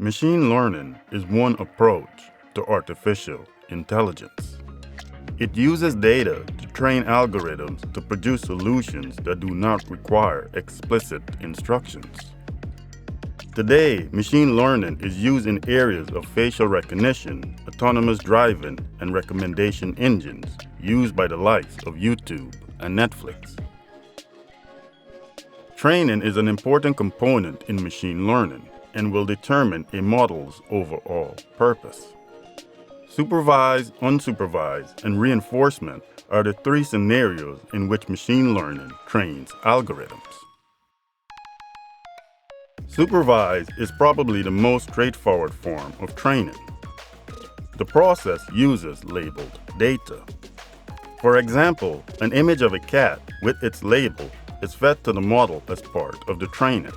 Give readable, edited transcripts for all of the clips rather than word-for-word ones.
Machine learning is one approach to artificial intelligence. It uses data to train algorithms to produce solutions that do not require explicit instructions. Today, machine learning is used in areas of facial recognition, autonomous driving, and recommendation engines used by the likes of YouTube and Netflix. Training is an important component in machine learning and will determine a model's overall purpose. Supervised, unsupervised, and reinforcement are the three scenarios in which machine learning trains algorithms. Supervised is probably the most straightforward form of training. The process uses labeled data. For example, an image of a cat with its label is fed to the model as part of the training.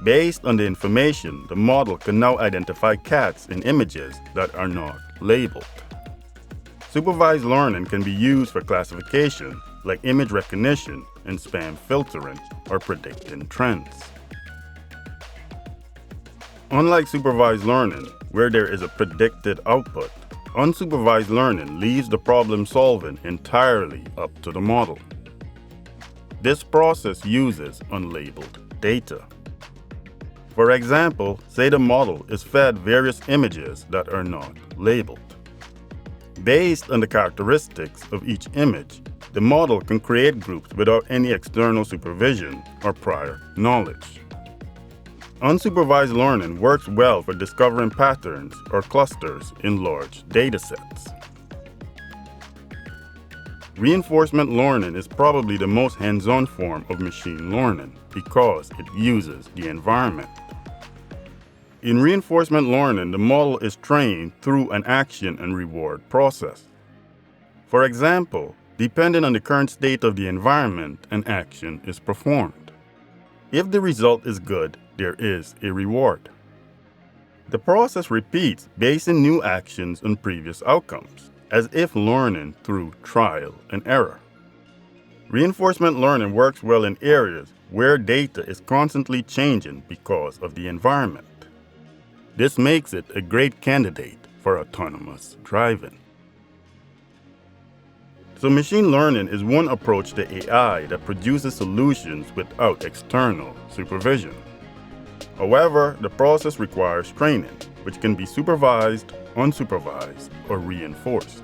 Based on the information, the model can now identify cats in images that are not labeled. Supervised learning can be used for classification, like image recognition and spam filtering, or predicting trends. Unlike supervised learning, where there is a predicted output, unsupervised learning leaves the problem solving entirely up to the model. This process uses unlabeled data. For example, say the model is fed various images that are not labeled. Based on the characteristics of each image, the model can create groups without any external supervision or prior knowledge. Unsupervised learning works well for discovering patterns or clusters in large datasets. Reinforcement learning is probably the most hands-on form of machine learning because it uses the environment. In reinforcement learning, the model is trained through an action and reward process. For example, depending on the current state of the environment, an action is performed. If the result is good, there is a reward. The process repeats basing new actions on previous outcomes, as if learning through trial and error. Reinforcement learning works well in areas where data is constantly changing because of the environment. This makes it a great candidate for autonomous driving. So machine learning is one approach to AI that produces solutions without external supervision. However, the process requires training, which can be supervised, unsupervised, or reinforced.